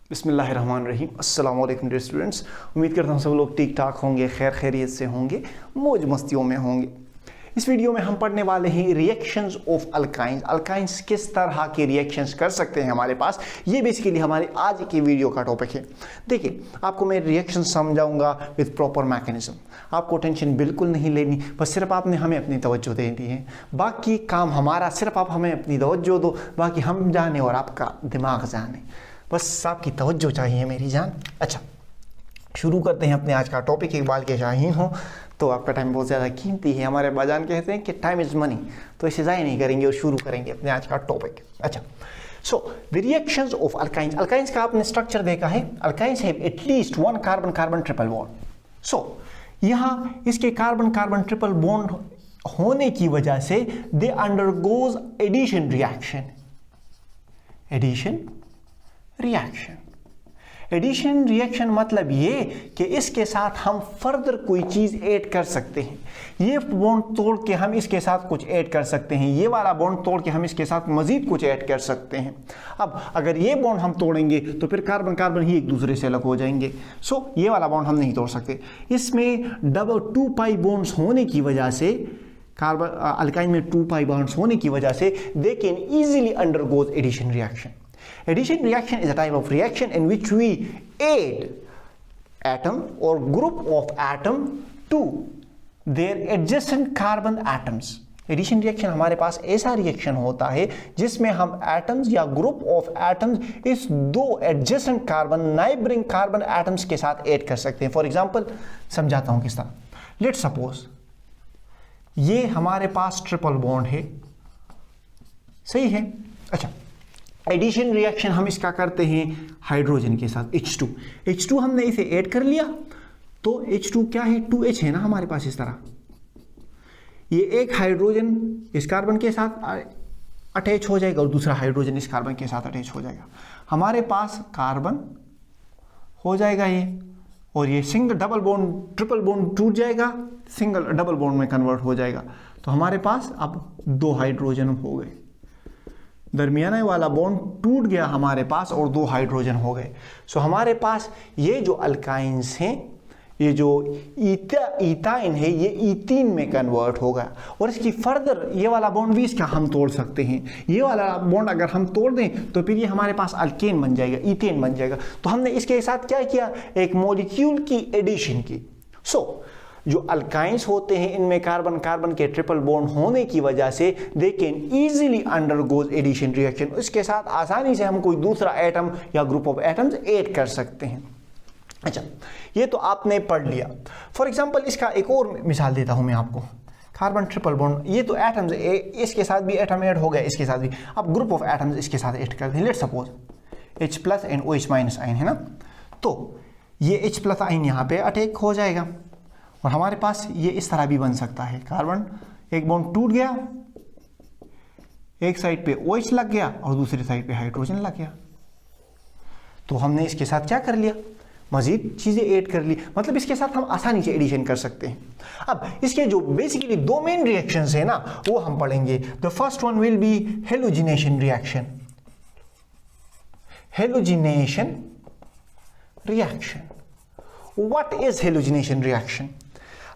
बिस्मिल्लाहिर्रहमानिर्रहीम। अस्सलाम वालेकुम डियर स्टूडेंट्स। उम्मीद करता हूँ सब लोग ठीक ठाक होंगे, खैर खैरियत से होंगे, मौज मस्तियों में होंगे। इस वीडियो में हम पढ़ने वाले हैं रिएक्शंस ऑफ अल्काइंस। अल्काइंस किस तरह के रिएक्शंस कर सकते हैं हमारे पास, ये बेसिकली हमारे आज की वीडियो का टॉपिक है। देखिए, आपको मैं रिएक्शन समझाऊंगा विद प्रॉपर मैकेनिज्म। आपको टेंशन बिल्कुल नहीं लेनी, बस सिर्फ आपने हमें अपनी तवज्जो देनी है। बाकी काम हमारा, सिर्फ आप हमें अपनी तवज्जो दो, बाकी हम जाने और आपका दिमाग जाने। बस आपकी तवज्जो चाहिए मेरी जान। अच्छा, शुरू करते हैं अपने आज का टॉपिक। इकबाल के शाहीन हो तो आपका टाइम बहुत ज़्यादा कीमती है। हमारे बाजान कहते हैं कि टाइम इज़ मनी, तो इसे ज़ाया नहीं करेंगे और शुरू करेंगे अपने आज का टॉपिक। अच्छा, so the reactions of alkynes. Alkynes का आपने स्ट्रक्चर देखा है। Alkynes have at least one carbon carbon triple bond. So यहाँ इसके कार्बन कार्बन ट्रिपल बॉन्ड होने की वजह से they undergoes addition reaction. Addition reaction, addition reaction मतलब ये कि इसके साथ हम फर्दर कोई चीज़ ऐड कर सकते हैं। ये बॉन्ड तोड़ के हम इसके साथ कुछ ऐड कर सकते हैं, ये वाला बॉन्ड तोड़ के हम इसके साथ मज़ीद कुछ ऐड कर सकते हैं। अब अगर ये बॉन्ड हम तोड़ेंगे तो फिर कार्बन कार्बन ही एक दूसरे से अलग हो जाएंगे। सो ये वाला बॉन्ड हम नहीं तोड़ सकते। इसमें डबल 2 पाई बॉन्ड्स होने की वजह से, कार्बन अल्काइन में 2 पाई बॉन्ड्स होने की वजह से they can easily undergoes addition reaction. Addition reaction is a type of reaction in which we add atom or group of atom to their adjacent carbon atoms. Addition reaction हमारे पास ऐसा reaction होता है जिसमें हम एटम्स या group of atoms इस दो adjacent carbon neighbouring carbon atoms के साथ ऐड कर सकते हैं। फॉर एग्जांपल समझाता हूं किस तरह। लेट्स सपोज ये हमारे पास ट्रिपल बॉन्ड है, सही है। अच्छा, एडिशन रिएक्शन हम इसका करते हैं हाइड्रोजन के साथ H2। H2 हमने इसे ऐड कर लिया तो H2 क्या है, 2H है ना हमारे पास। इस तरह ये एक हाइड्रोजन इस कार्बन के साथ अटैच हो जाएगा और दूसरा हाइड्रोजन इस कार्बन के साथ अटैच हो जाएगा। हमारे पास कार्बन हो जाएगा ये, और ये single double bond triple bond टूट जाएगा, सिंगल डबल बॉन्ड में कन्वर्ट हो जाएगा। तो हमारे पास अब 2 हाइड्रोजन हो गए, दरमियाना वाला बॉन्ड टूट गया हमारे पास और 2 हाइड्रोजन हो गए। सो हमारे पास ये जो अल्काइंस हैं, ये जो इथाइन है, ये ईथीन में कन्वर्ट होगा और इसकी फर्दर ये वाला बॉन्ड भी इसका हम तोड़ सकते हैं। ये वाला बॉन्ड अगर हम तोड़ दें तो फिर ये हमारे पास अल्केन बन जाएगा, ईथेन बन जाएगा। तो हमने इसके साथ क्या किया, एक मॉलिक्यूल की एडिशन की। सो जो अल्काइंस होते हैं इनमें कार्बन कार्बन के ट्रिपल बॉन्ड होने की वजह से they can easily undergoes addition reaction. इसके साथ आसानी से हम कोई दूसरा एटम या ग्रुप ऑफ एटम्स ऐड कर सकते हैं। अच्छा, ये तो आपने पढ़ लिया। फॉर एग्जांपल इसका एक और मिसाल देता हूं मैं आपको। कार्बन ट्रिपल बॉन्ड, ये तो एटम्स, इसके साथ भी एटम ऐड हो गया, इसके साथ भी। अब ग्रुप ऑफ एटम्स इसके साथ ऐड करते हैं। Let's suppose H+ and OH- ion है ना, तो ये H+ आयन यहाँ पे अटैक हो जाएगा और हमारे पास ये इस तरह भी बन सकता है। कार्बन एक बॉन्ड टूट गया, एक साइड पे OH लग गया और दूसरी साइड पे हाइड्रोजन लग गया। तो हमने इसके साथ क्या कर लिया, मजीद चीजें ऐड कर ली। मतलब इसके साथ हम आसानी से एडिशन कर सकते हैं। अब इसके जो बेसिकली 2 मेन रिएक्शंस है ना, वो हम पढ़ेंगे। The first one will be halogenation reaction. Halogenation reaction, what is halogenation reaction?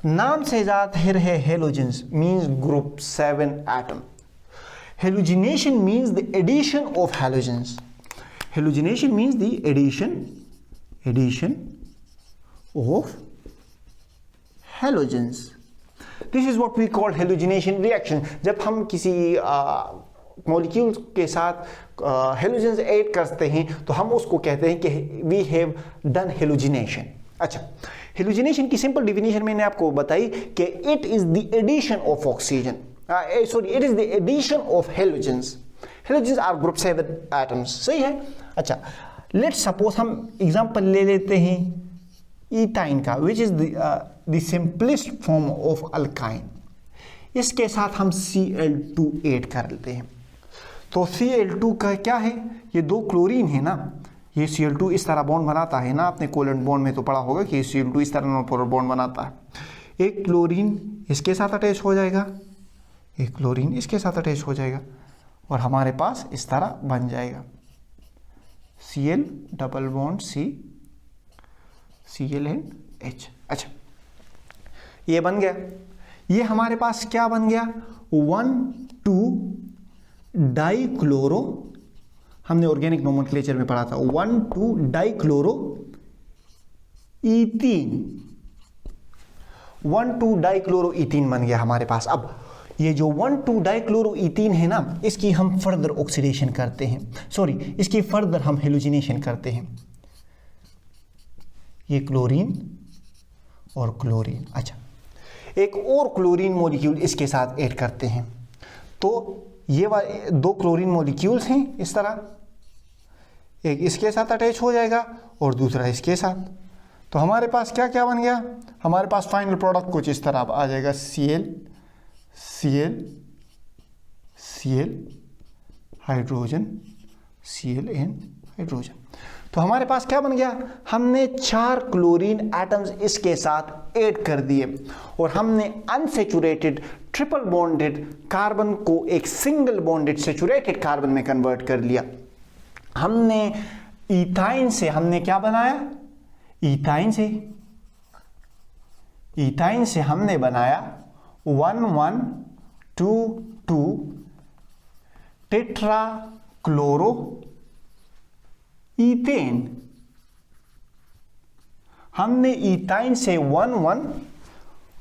नाम से जाहिर है, halogens means group 7 atom. Halogenation means the addition of halogens. Halogenation means the addition of halogens. This is what we call halogenation reaction. जब हम किसी molecule के साथ halogens add करते हैं तो हम उसको कहते हैं कि we have done halogenation. अच्छा, हेलोजिनेशन की सिंपल डिफिनेशन मैंने आपको बताई कि it is the addition of oxygen, it is the addition of halogens. Halogens are group 7 atoms, सही है। अच्छा, लेट्स सपोज हम एग्जांपल ले लेते हैं इथाइन का, which is the simplest form of alkyne. इसके साथ हम Cl2 ऐड कर लेते हैं। तो Cl2 का क्या है, ये 2 क्लोरीन है ना, ये Cl2 इस तरह बॉन्ड बनाता है ना, आपने कोवेलेंट बॉन्ड में तो पढ़ा होगा कि Cl2 इस तरह नॉनपोलर बॉन्ड बनाता है। एक क्लोरीन इसके साथ अटैच हो जाएगा, एक क्लोरीन इसके साथ अटैच हो जाएगा और हमारे पास इस तरह बन जाएगा Cl double bond C, Cl and H। अच्छा, ये बन गया। ये हमारे पास क्या बन गया, 1,2 डाइक्लोरो, हमने ऑर्गेनिक नोमेनक्लेचर में पढ़ा था, 1,2 डाइक्लोरो ईथीन, 1,2 डाइक्लोरो ईथीन बन गया हमारे पास। अब ये जो 1,2 डाइक्लोरो ईथीन है ना, इसकी हम फर्दर ऑक्सीडेशन करते हैं, सॉरी इसकी फर्दर हम हेलोजिनेशन करते हैं, ये क्लोरीन और क्लोरीन। अच्छा, एक और क्लोरीन मॉलिक्यूल इसके साथ ऐड करते हैं, तो ये वाले 2 क्लोरीन मॉलिक्यूल्स हैं इस तरह, एक इसके साथ अटैच हो जाएगा और दूसरा इसके साथ। तो हमारे पास क्या क्या बन गया, हमारे पास फाइनल प्रोडक्ट कुछ इस तरह आ जाएगा, Cl Cl Cl hydrogen, Cl and hydrogen. तो हमारे पास क्या बन गया, हमने 4 क्लोरीन एटम्स इसके साथ ऐड कर दिए और हमने अनसेचुरेटेड ट्रिपल बॉन्डेड कार्बन को एक सिंगल बॉन्डेड सेचुरेटेड कार्बन में कन्वर्ट कर लिया। हमने इथाइन से हमने क्या बनाया, इथाइन से हमने बनाया 1,1,2,2 टेट्रा क्लोरो ईथेन। हमने इथाइन से 1,1,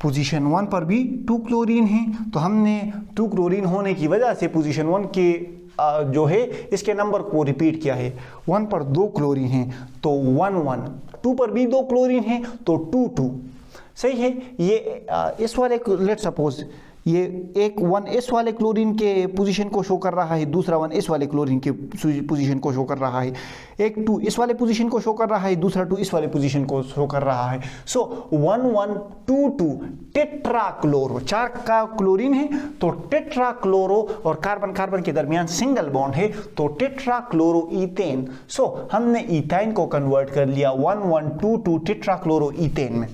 पोजीशन 1 पर भी 2 क्लोरीन है, तो हमने 2 क्लोरीन होने की वजह से पोजीशन 1 के जो है इसके नंबर को रिपीट किया है, 1 पर 2 क्लोरीन है तो 1,1, 2 पर भी 2 क्लोरीन है तो 2,2। सही है। ये इस वाले लेट सपोज ये एक 1 इस वाले क्लोरीन के पोजीशन को शो कर रहा है, दूसरा 1 इस वाले क्लोरीन के पोजीशन को शो कर रहा है, एक 2 इस वाले पोजीशन को शो कर रहा है, दूसरा 2 इस वाले पोजीशन को शो कर रहा है। सो 1,1,2,2 टेट्राक्लोरो, 4 का क्लोरीन है तो टेट्राक्लोरो, और कार्बन कार्बन के दरमियान सिंगल बॉन्ड है तो टेट्राक्लोरो ईथेन। सो हमने इथाइन को कन्वर्ट कर लिया 1,1,2,2 टेट्राक्लोरो ईथेन में।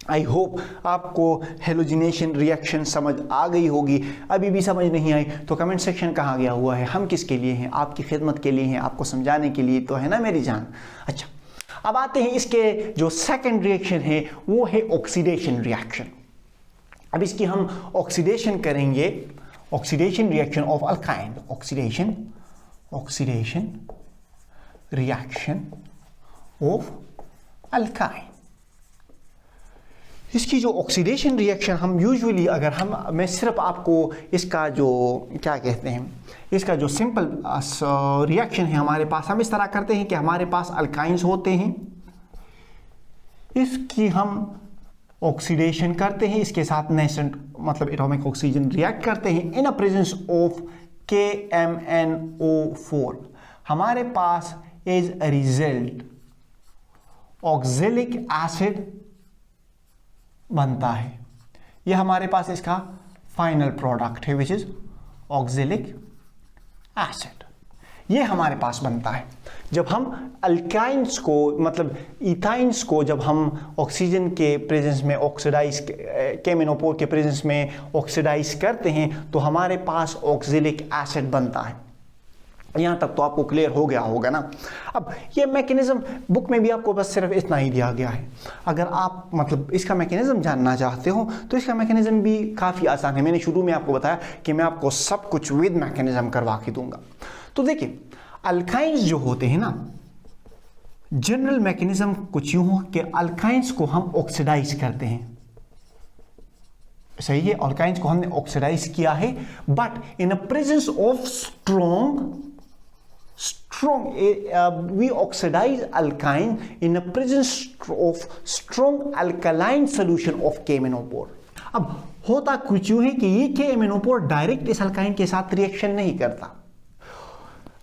आई होप आपको हेलोजिनेशन रिएक्शन समझ आ गई होगी। अभी भी समझ नहीं आई तो कमेंट सेक्शन कहाँ गया हुआ है, हम किसके लिए हैं, आपकी खिदमत के लिए हैं, आपको समझाने के लिए तो है ना मेरी जान। अच्छा, अब आते हैं इसके जो सेकंड रिएक्शन है वो है ऑक्सीडेशन रिएक्शन। अब इसकी हम ऑक्सीडेशन करेंगे, oxidation reaction of alkyne, oxidation reaction of alkyne. इसकी जो ऑक्सीडेशन रिएक्शन हम यूजुअली अगर मैं सिर्फ आपको इसका जो क्या कहते हैं, इसका जो सिंपल रिएक्शन है हमारे पास, हम इस तरह करते हैं कि हमारे पास अल्काइंस होते हैं, इसकी हम ऑक्सीडेशन करते हैं, इसके साथ नेसेंट मतलब एटॉमिक ऑक्सीजन रिएक्ट करते हैं इन अ प्रेजेंस ऑफ KMnO4। हमारे पास as a result oxalic acid बनता है। यह हमारे पास इसका फाइनल प्रोडक्ट है विच इज ऑक्जेलिक एसिड। यह हमारे पास बनता है जब हम अल्काइंस को मतलब इथाइंस को जब हम ऑक्सीजन के प्रेजेंस में ऑक्सीडाइज, KMnO4 के प्रेजेंस में ऑक्सीडाइज करते हैं तो हमारे पास ऑक्जेलिक एसिड बनता है। यहाँ तक तो आपको क्लियर हो गया होगा ना। अब ये मैकेनिज्म बुक में भी आपको बस सिर्फ इतना ही दिया गया है। अगर आप मतलब इसका मैकेनिज्म जानना चाहते हो तो इसका मैकेनिज्म भी काफ़ी आसान है। मैंने शुरू में आपको बताया कि मैं आपको सब कुछ विद मैकेनिज्म करवा के दूंगा। तो देखिए, अल्काइंस जो होते हैं ना, जनरल मैकेनिज्म कुछ यूं हो कि अल्काइंस को हम ऑक्सीडाइज करते हैं। सही है, अल्काइंस को हमने ऑक्सीडाइज किया है, but in the presence of we oxidize alkyne in the presence of strong alkaline solution of KMnO4। अब होता कुछ यूं है कि ये KMnO4 डायरेक्ट इस अल्काइन के साथ रिएक्शन नहीं करता।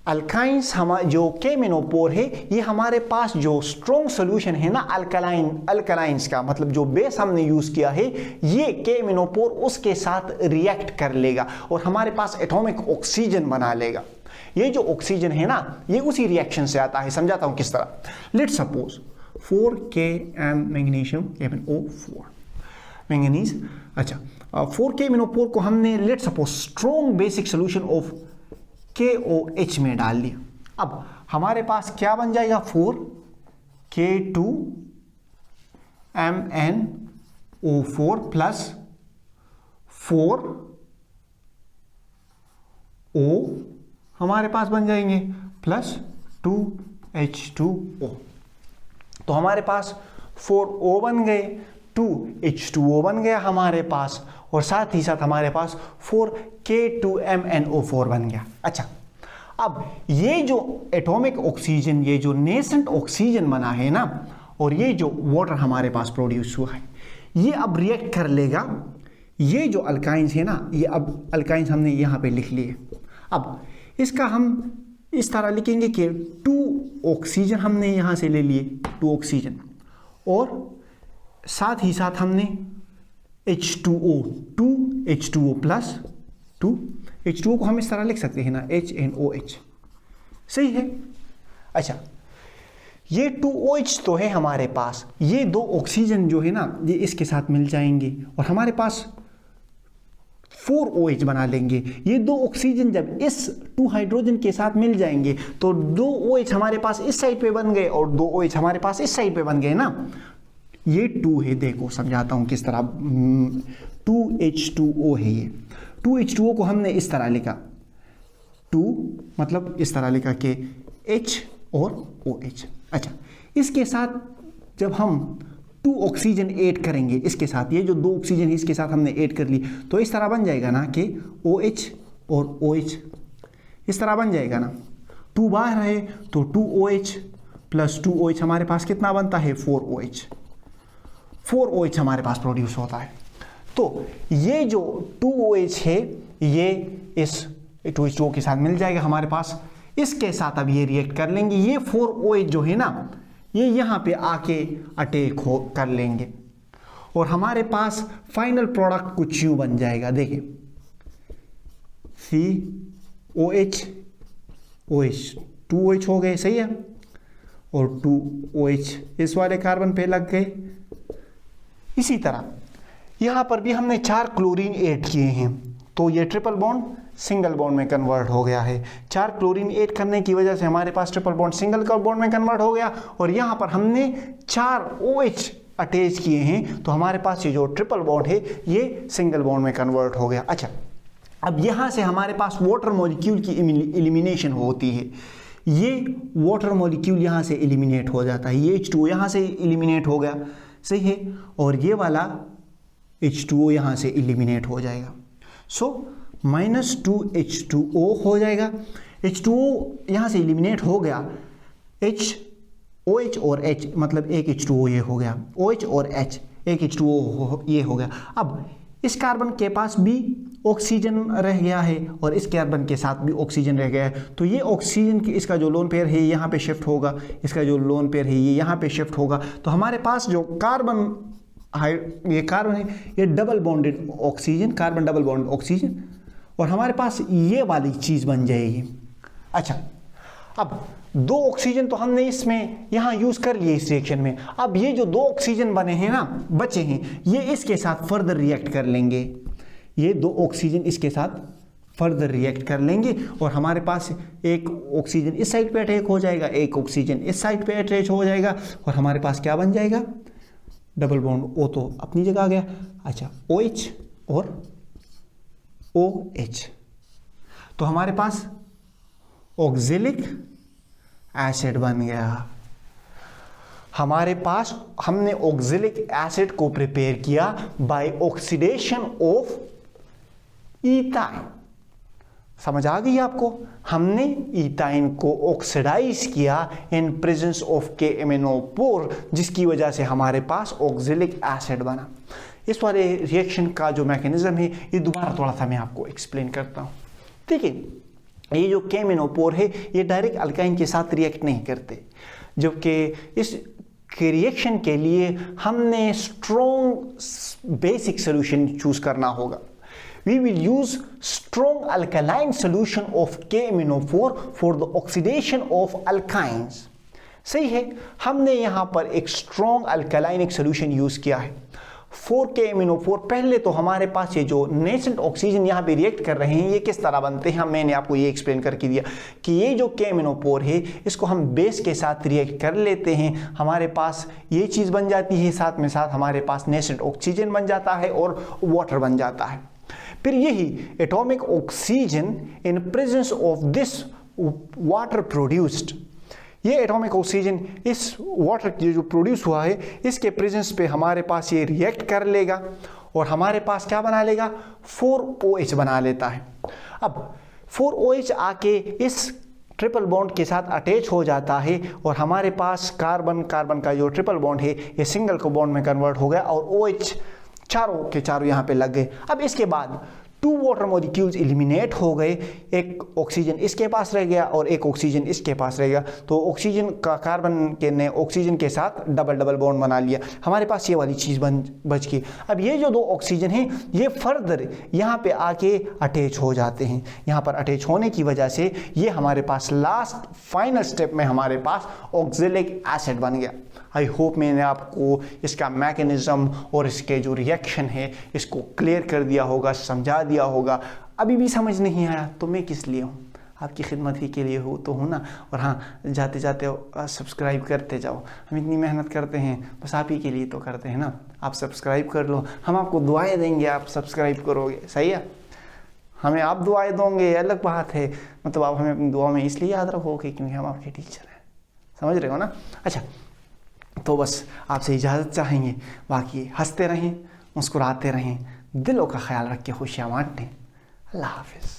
अल्काइंस जो KMnO4 है ये हमारे पास जो स्ट्रॉन्ग सोल्यूशन है ना अल्कालाइंस का, मतलब जो बेस हमने यूज किया है, ये KMnO4 उसके साथ रिएक्ट कर लेगा और हमारे पास एटॉमिक ऑक्सीजन बना लेगा। ये जो ऑक्सीजन है ना, ये उसी रिएक्शन से आता है। समझाता हूं किस तरह। Let's suppose 4Km magnesium KMnO4 manganese. अच्छा, 4KMnO4 को हमने let's suppose strong basic solution of KOH में डाल दिया। अब हमारे पास क्या बन जाएगा 4K2MnO4 प्लस 4O हमारे पास बन जाएंगे प्लस 2H2O। तो हमारे पास 4O बन गए, 2H2O बन गया हमारे पास, और साथ ही साथ हमारे पास 4K2MnO4 बन गया। अच्छा, अब ये जो एटॉमिक ऑक्सीजन, ये जो नेसेंट ऑक्सीजन बना है ना, और ये जो वाटर हमारे पास प्रोड्यूस हुआ है, ये अब रिएक्ट कर लेगा। ये जो अल्काइंस है ना, ये अब अल्काइंस हमने यहाँ पे लिख लिए। अब इसका हम इस तरह लिखेंगे कि 2 ऑक्सीजन हमने यहाँ से ले लिए, 2 ऑक्सीजन, और साथ ही साथ हमने H2O, 2H2O प्लस 2, H2O को हम इस तरह लिख सकते हैं ना, HNOH, सही है। अच्छा, ये 2OH तो है हमारे पास, ये 2 ऑक्सीजन जो है ना, ये इसके साथ मिल जाएंगे और हमारे पास 4OH बना लेंगे। ये 2 ऑक्सीजन जब इस 2 हाइड्रोजन के साथ मिल जाएंगे तो 2 OH हमारे पास इस साइड पे बन गए और 2 OH हमारे पास इस साइड पे बन गए ना। ये 2 है, देखो समझाता हूं किस तरह। 2H2O है ये। 2H2O को हमने इस तरह लिखा, 2 मतलब इस तरह लिखा कि H और OH। अच्छा, इसके साथ जब हम 2 ऑक्सीजन ऐड करेंगे इसके साथ, ये जो 2 ऑक्सीजन है इसके साथ हमने ऐड कर ली, तो इस तरह बन जाएगा ना कि OH और OH, इस तरह बन जाएगा ना। 2 बाहर है तो 2OH प्लस 2OH हमारे पास कितना बनता है, 4OH। 4OH हमारे पास प्रोड्यूस होता है। तो ये जो 2OH है ये इस 2H2O के साथ मिल जाएगा हमारे पास। इसके साथ अब ये रिएक्ट कर लेंगे, ये 4OH जो है ना, ये यहाँ पे आके अटैक हो कर लेंगे और हमारे पास फाइनल प्रोडक्ट कुछ यूं बन जाएगा। देखिए COH, OH, 2OH हो गए, सही है, और 2OH इस वाले कार्बन पे लग गए। इसी तरह यहाँ पर भी हमने 4 क्लोरीन ऐड किए हैं, तो ये ट्रिपल बॉन्ड सिंगल बॉन्ड में कन्वर्ट हो गया है। 4 क्लोरीन ऐड करने की वजह से हमारे पास ट्रिपल बॉन्ड सिंगल बॉन्ड में कन्वर्ट हो गया, और यहाँ पर हमने 4 OH अटैच किए हैं, तो हमारे पास ये जो ट्रिपल बॉन्ड है ये सिंगल बॉन्ड में कन्वर्ट हो गया। अच्छा, अब यहाँ से हमारे पास वाटर मॉलिक्यूल की एलिमिनेशन होती है। ये वाटर मॉलिक्यूल यहाँ से एलिमिनेट हो जाता है, ये H2O यहाँ से एलिमिनेट हो गया, सही है, और ये वाला H2O यहाँ से एलिमिनेट हो जाएगा। सो -2H2O हो जाएगा। H2O यहाँ से एलिमिनेट हो गया, OH और H मतलब एक H2O ये हो गया, OH और H एक H2O ये हो गया। अब इस कार्बन के पास भी ऑक्सीजन रह गया है और इस कार्बन के साथ भी ऑक्सीजन रह गया है, तो ये ऑक्सीजन की इसका जो लोन पेयर है यहाँ पे शिफ्ट होगा, इसका जो लोन पेयर है ये यहाँ पे शिफ्ट होगा। तो हमारे पास जो ये कार्बन है ये double bonded oxygen, carbon double bond oxygen, और हमारे पास ये वाली चीज़ बन जाएगी। अच्छा, अब 2 ऑक्सीजन तो हमने इसमें यहाँ यूज़ कर लिए इस रिएक्शन में। अब ये जो 2 ऑक्सीजन बने हैं ना, बचे हैं, ये इसके साथ फर्दर रिएक्ट कर लेंगे। ये 2 ऑक्सीजन इसके साथ फर्दर रिएक्ट कर लेंगे और हमारे पास एक ऑक्सीजन इस साइड पे अटैच हो जाएगा, एक ऑक्सीजन इस साइड पे अटैच हो जाएगा, और हमारे पास क्या बन जाएगा, डबल बॉन्ड O तो अपनी जगह आ गया। अच्छा, OH और OH, तो हमारे पास ऑक्जेलिक एसिड बन गया। हमारे पास हमने ऑक्जेलिक एसिड को प्रिपेयर किया बाय ऑक्सीडेशन ऑफ ईथाइन। समझ आ गई आपको? हमने ईथाइन को ऑक्सीडाइज किया इन प्रेजेंस ऑफ KMnO4, जिसकी वजह से हमारे पास ऑक्जेलिक एसिड बना। इस वाले रिएक्शन का जो मैकेनिज्म है ये दोबारा थोड़ा सा मैं आपको एक्सप्लेन करता हूँ। ठीक है, ये जो KMnO4 है ये डायरेक्ट अल्काइन के साथ रिएक्ट नहीं करते, जबकि इस रिएक्शन के लिए हमने स्ट्रॉन्ग बेसिक सोल्यूशन चूज करना होगा। We will use strong alkaline solution of KMnO4 for the oxidation of alkynes। सही है, हमने यहाँ पर एक स्ट्रॉन्ग अल्कलाइन एक सोल्यूशन यूज किया है 4K-MnO4, पहले तो हमारे पास ये जो नेसेंट ऑक्सीजन यहाँ पे रिएक्ट कर रहे हैं ये किस तरह बनते हैं, मैंने आपको ये एक्सप्लेन करके दिया कि ये जो K-MnO4 है इसको हम बेस के साथ रिएक्ट कर लेते हैं, हमारे पास ये चीज़ बन जाती है, साथ में साथ हमारे पास नेसेंट ऑक्सीजन बन जाता है और वाटर बन जाता है। फिर यही atomic oxygen in presence of this water produced, ये एटॉमिक ऑक्सीजन इस वाटर जो प्रोड्यूस हुआ है इसके प्रेजेंस पे हमारे पास ये रिएक्ट कर लेगा और हमारे पास क्या बना लेगा, 4OH बना लेता है। अब 4OH आके इस ट्रिपल बॉन्ड के साथ अटैच हो जाता है और हमारे पास कार्बन कार्बन का जो ट्रिपल बॉन्ड है ये सिंगल को बॉन्ड में कन्वर्ट हो गया और OH चारों के चारों यहाँ पे लग गए। अब इसके बाद 2 वाटर मॉलिक्यूल्स एलिमिनेट हो गए, एक ऑक्सीजन इसके पास रह गया और एक ऑक्सीजन इसके पास रह गया, तो ऑक्सीजन का कार्बन के ने ऑक्सीजन के साथ डबल डबल बॉन्ड बना लिया, हमारे पास ये वाली चीज़ बच गई। अब ये जो 2 ऑक्सीजन हैं ये फर्दर यहाँ पे आके अटैच हो जाते हैं, यहाँ पर अटैच होने की वजह से ये हमारे पास लास्ट फाइनल स्टेप में हमारे पास ऑक्जेलिक एसिड बन गया। आई होप मैंने आपको इसका मैकेनिज्म और इसके जो रिएक्शन है इसको क्लियर कर दिया होगा, समझा दिया होगा। अभी भी समझ नहीं आया तो मैं किस लिए हूँ, आपकी खिदमत ही के लिए हो तो हूँ ना। और हाँ, जाते जाते सब्सक्राइब करते जाओ, हम इतनी मेहनत करते हैं बस आप ही के लिए तो करते हैं ना। आप सब्सक्राइब कर लो, हम आपको दुआएं देंगे, आप सब्सक्राइब करोगे, सही है। हमें आप दुआएं दोगे अलग बात है, मतलब आप हमें अपनी दुआ में इसलिए याद रखोगे क्योंकि हम आपके टीचर हैं, समझ रहे हो ना। अच्छा, तो बस आपसे इजाज़त चाहेंगे, बाकी हंसते रहें, मुस्कुराते रहें, दिलों का ख्याल रख के खुशियाँ बांटें। अल्लाह हाफिज़।